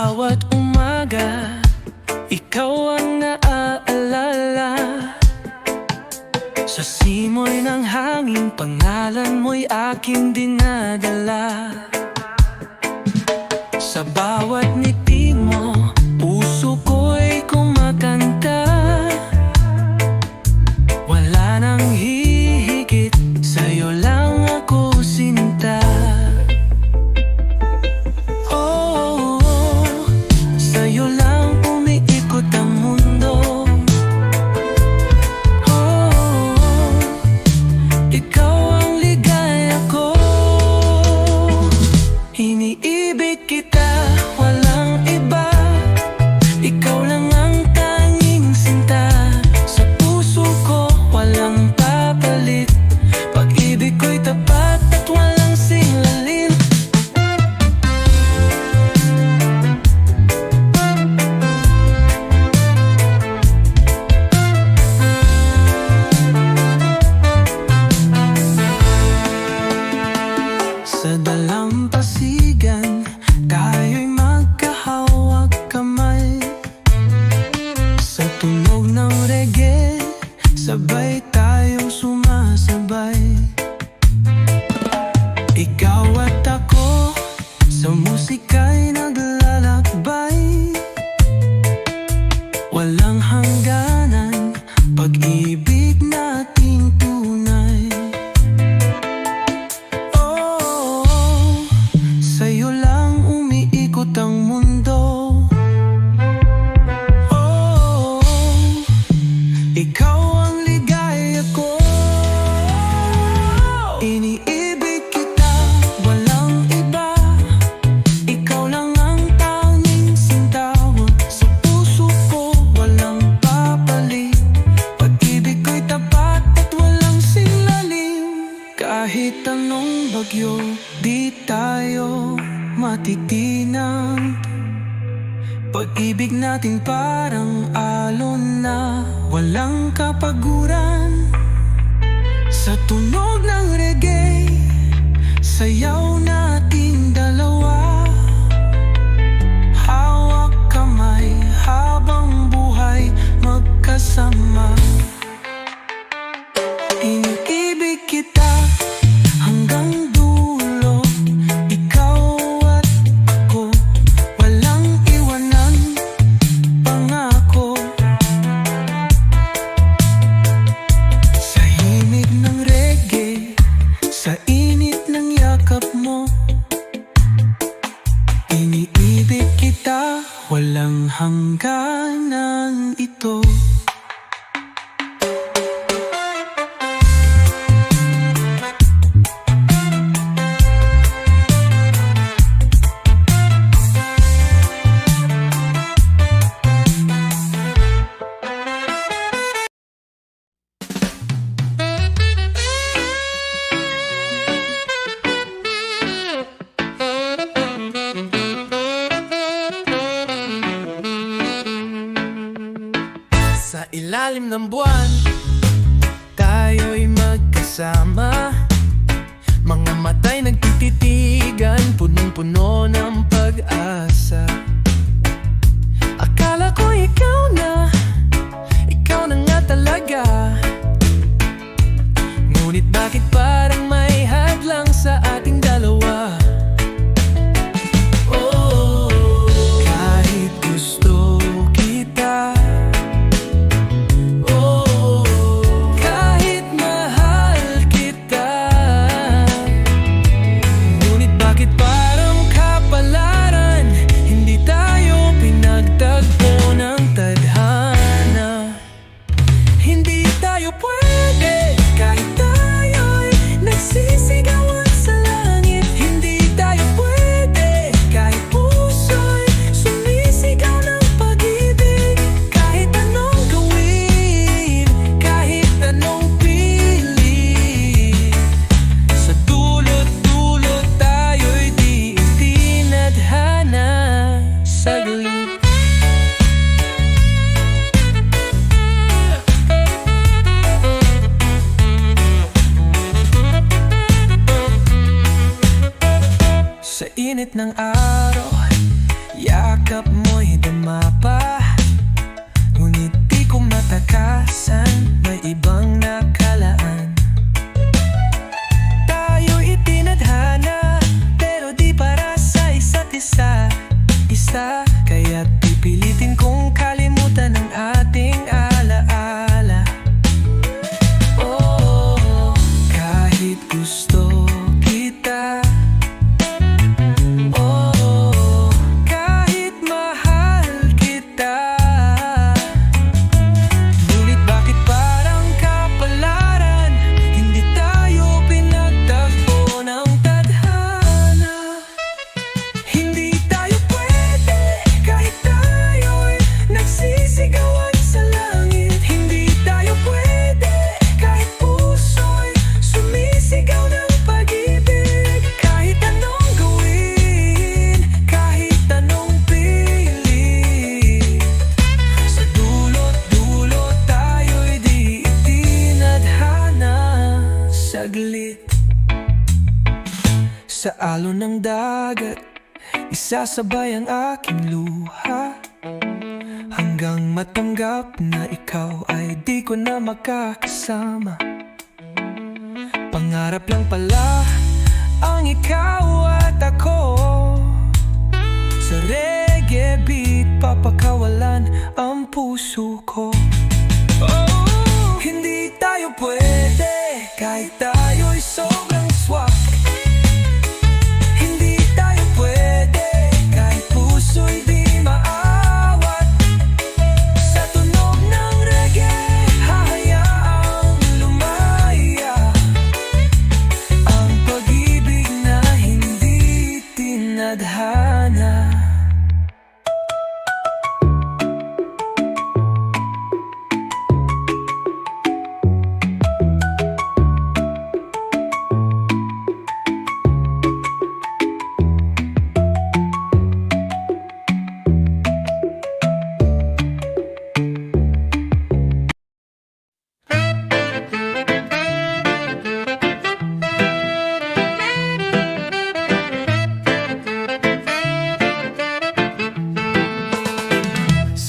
bawat umaga, ikaw ang naaalala. Sa simoy ng hangin, pangalan mo'y aking dinadala. Sa bawat ngiti mo, puso ko'y kumakanta. Wala nang hihigit, sa'yo lang ako sinta. Iniibig kita, walang iba. Ikaw lang ang tanging sinta. Sa puso ko, walang papalit. Pag-ibig ko'y tapat at walang sinlalin. Sa dalampasigan, tayo'y magkahawag kamay. Sa tunog ng reggae, sabay tayong sumasabay. Ikaw at ako, sa musika'y naglalakbay. Walang hangganan, pag-ibig nating tunay. Sa'yo lang umiikot ang mundo. Ikaw ang ligaya ko. Iniibig kita, walang iba. Ikaw lang ang tanging sinta. Sa puso ko, walang papalit. Pag-ibig ko'y tapat at walang sinlalim. Kahit anong bagyo, di tayo matitinag. Pag-ibig natin parang alon na walang kapaguran. Sa tunog ng reggae, sayaw nating dalawa. Hawak kamay habang buhay magkasama. Iniibig kita hanggang dulo. Ikaw at ako, walang iwanan, pangako. Sa himig ng reggae, sa init ng yakap mo, iniibig kita, walang hangganan ito. Sa ilalim ng buwan, tayo'y magkasama. Mga mata'y nagtititigan, punong-puno ng pag-asa. Akala ko ikaw na nga talaga. Ngunit bakit parang may hadlang sa ating dalawa? Kahit gusto kita, hindi isa, kaya't pipilitin kong kalimutan ang ating alaala. Oh, kahit gusto kita, oh, kahit mahal kita, ngunit bakit parang kapalaran, hindi tayo pinagtagpo ng tadhana. Hindi tayo pwede kahit tayo'y nagsisigawan sa langit. Hindi tayo pwede kahit puso'y sumisigaw ng pag-ibig. Kahit anong gawin, kahit anong pili, sa dulot-dulot tayo'y di itinadhana. Saglit sa alon ng dagat, isasabay ang aking luha, hanggang matanggap na ikaw ay di ko na makakasama. Pangarap lang pala ang ikaw at ako, sa reggae beat papakawalan ang puso ko. Oh, hindi tayo pwede kahit tayo'y sobrang swak. Hindi tayo pwede kahit puso'y di maawat. Sa tunog ng reggae, hahayaang lumaya ang pag-ibig na hindi tinadhana.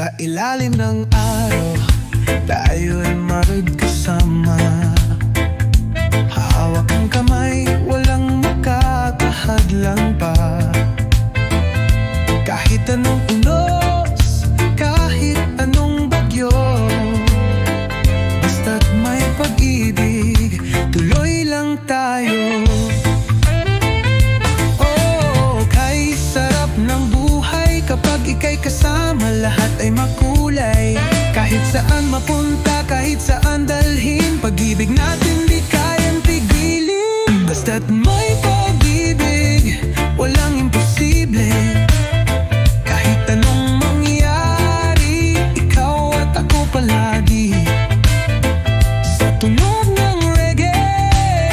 Sa ilalim ng araw, tayo'y magkasama. Hawak ang kamay, walang makakahadlang pa. Kahit anong unos, kahit anong bagyo, basta't may pag-ibig, tuloy lang tayo. Oh, kay sarap ng buhay kapag ika'y kasama, lahat ay makulay. Kahit saan mapunta, kahit saan dalhin, pag-ibig natin di kayang pigilin. Basta't may pag-ibig, walang imposible. Kahit anong mangyari, ikaw at ako palagi. Sa tunog ng reggae,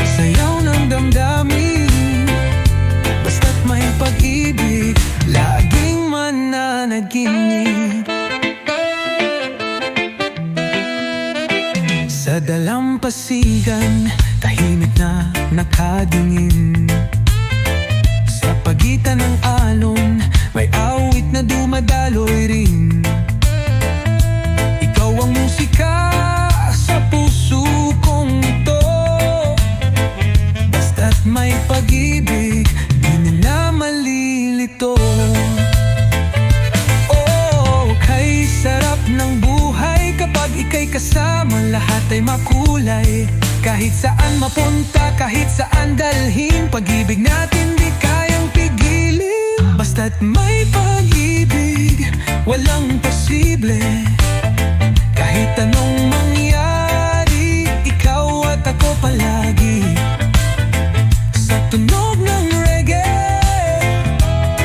sayaw ng damdamin. Basta't may pag-ibig, laging mananaginip. Sa dalampasigan, tahimik na nakadingin. Sa pagitan ng alon, may awit na dumadaloy rin. Ikaw ang musika sa puso kong ito. Basta't may pag-ibig, di na malilito. Oh, kay sarap ng buhay kapag ika'y kasama, lahat ay makulay. Kahit saan mapunta, kahit saan dalhin, pag-ibig natin di kayang pigilin. Basta't may pag-ibig, walang posible. Kahit anong mangyari, ikaw at ako palagi. Sa tunog ng reggae,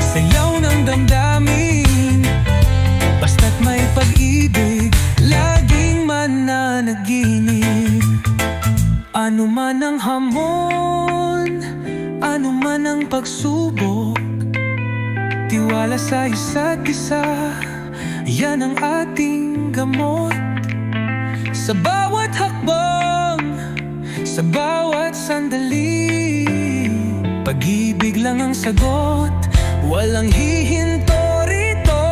sayaw ng damdamin. Basta't may pag-ibig, laging mananaginip. Ano man ang hamon, ano man ang pagsubok, tiwala sa isa't isa, yan ang ating gamot. Sa bawat hakbang, sa bawat sandali, pag-ibig lang ang sagot, walang hihinto rito.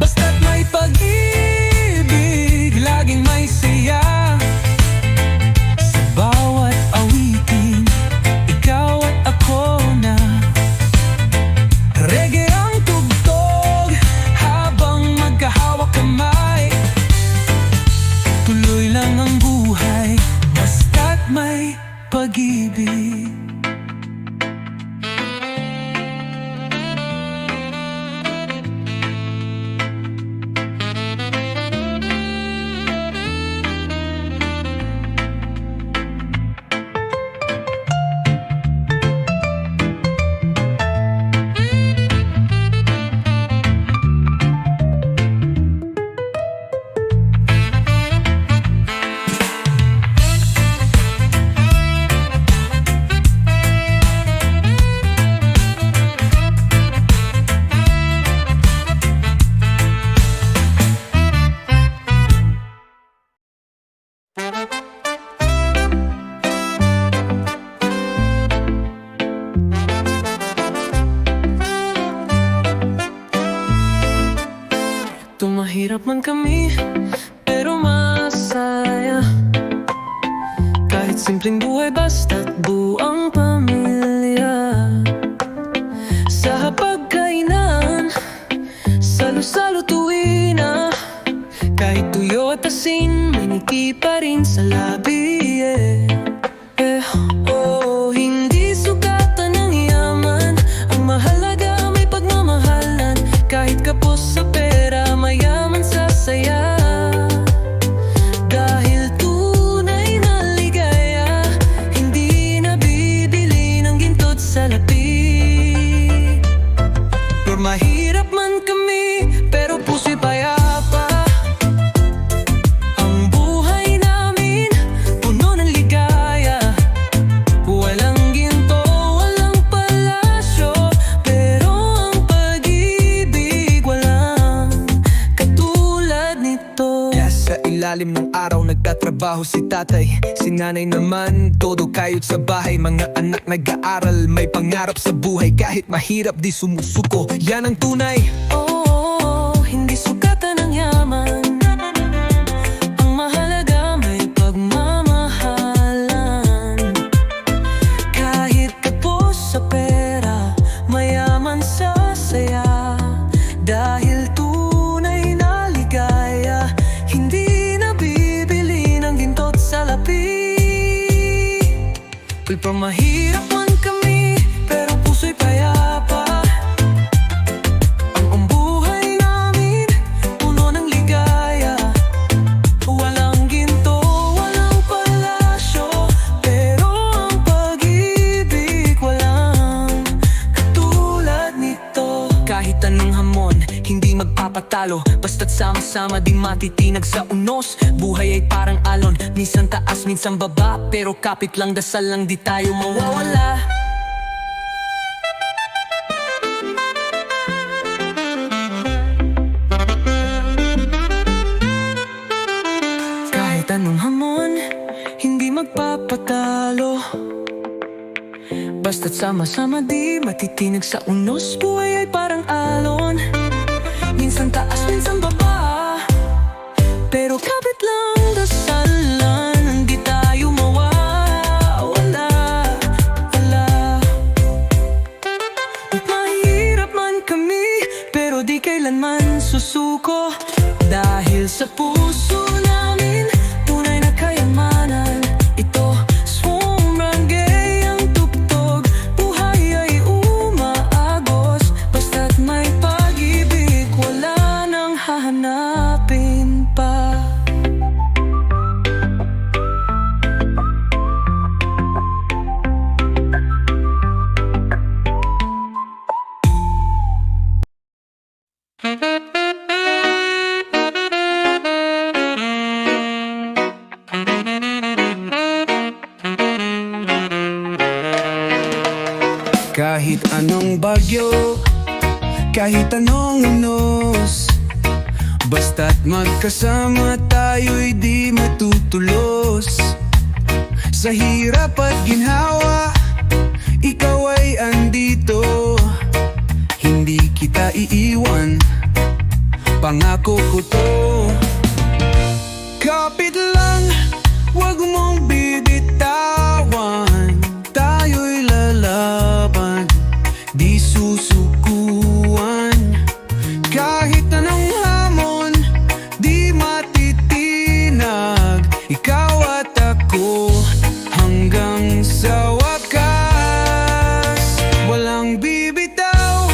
Basta't may pag-ibig, laging may saya. Sa bawat awitin, ikaw mahirap man kami, pero masaya. Kahit simpleng buhay basta't buang pamilya. Sa hapagkainan, salo-salo tuwi na. Kahit tuyo at asin, may ngiti pa rin sa labi, hindi sugatan ng yaman. Ang mahalaga may pagmamahalan. Kahit kapos sa pera, mayaman sa saya. Dahil tunay na ligaya, hindi nabibili ng ginto sa lapi. Pero mahirap man kami, pero puso'y payapa. Ang buhay namin, puno ng ligaya. Walang ginto, walang palasyo, pero ang pag-ibig walang katulad nito. Sa ilalim ng araw nagtatrabaho si tatay. Si nanay naman, todo kayod sa bahay. Mga anak nag-aaral, may pangarap sa buhay. Kahit mahirap di sumusuko, yan ang tunay. Hindi sugatan ng yaman. Ang mahalaga may pagmamahalan. Kahit kapos sa pera, mayaman sa saya. Dahil tunay na ligaya, hindi nabibili ng ginto't salapi. Pero mahirap man kami, pero puso'y payapa. Ang buhay namin, puno ng ligaya. Walang ginto, walang palasyo, pero ang pag-ibig walang katulad nito. Kahit anong hamon, hindi magpapatalo. Basta't sama-sama di matitinag sa unos. Buhay ay parang alon, minsan taas, minsan baba. Pero kapit lang, dasal lang, di tayo mawawala. Kahit anong hamon, hindi magpapatalo. Basta't sama-sama di matitinag sa unos. Buhay ay parang alon, minsan taas, minsan baba. Pero kapit lang, dasal lang, di tayo mawawala. Mahirap man kami, pero di kailanman susuko. Dahil sa puso namin, tunay na kayamanan. Ito, sobrang gay ang tugtog. Buhay ay umaagos, basta't may pag-ibig, wala nang hahanapin pa. Kahit anong bagyo, kahit anong unos, basta't magkasama tayo'y di matutulos. Sa hirap at ginhawa, ikaw ay andito. Hindi kita iiwan, pangako ko to. Kapit lang, wag mong bibitawan. Tayo'y lalaban, di susukuan. Kahit anong hamon, di matitinag. Ikaw at ako, hanggang sa wakas. Walang bibitaw,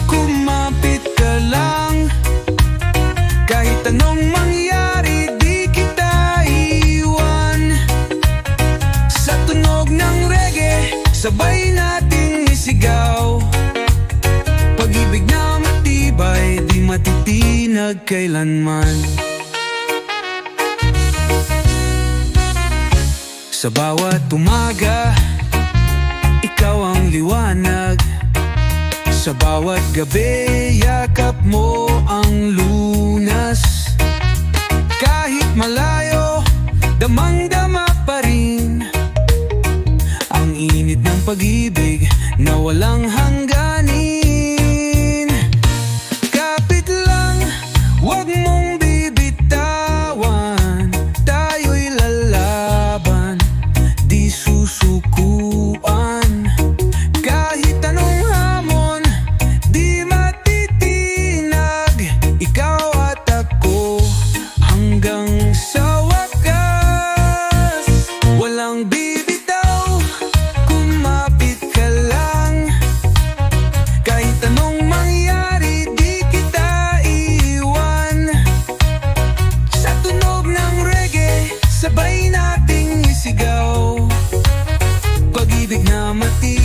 kumapit ka lang. Kahit anong mangyari, di kita iwan. Sa tunog ng reggae, sabay nating isigaw. Pag-ibig na matibay, di matitinag kailanman. Sa bawat umaga, ikaw ang liwanag. Sa bawat gabi, yakap mo ang lunas. Kahit malayo, damang-dama pa rin ang init ng pag-ibig na walang hangganin. Kapit lang, wag mong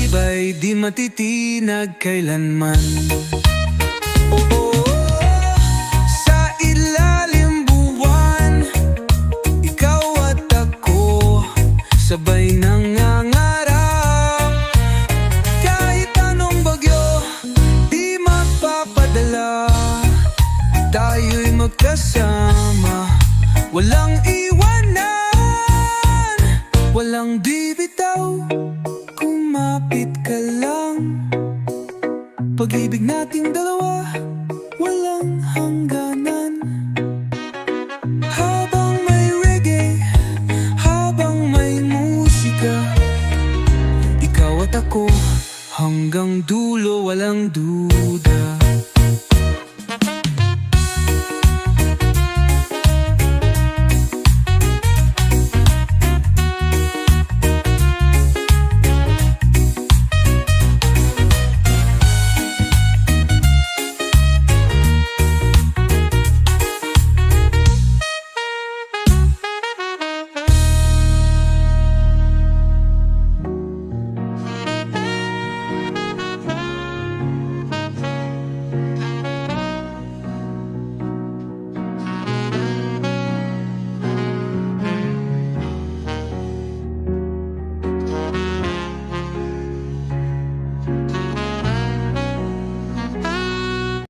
matibay, di matitinag kailanman. Sa ilalim buwan, ikaw at ako, sabay nangangarap. Kahit anong bagyo, di mapapadala, tayo'y magkasama, walang iwanan, walang bibitaw. Kumapit ka lang, pag-ibig nating dalawa, walang hangganan. Habang may reggae, habang may musika, ikaw at ako, hanggang dulo walang duda.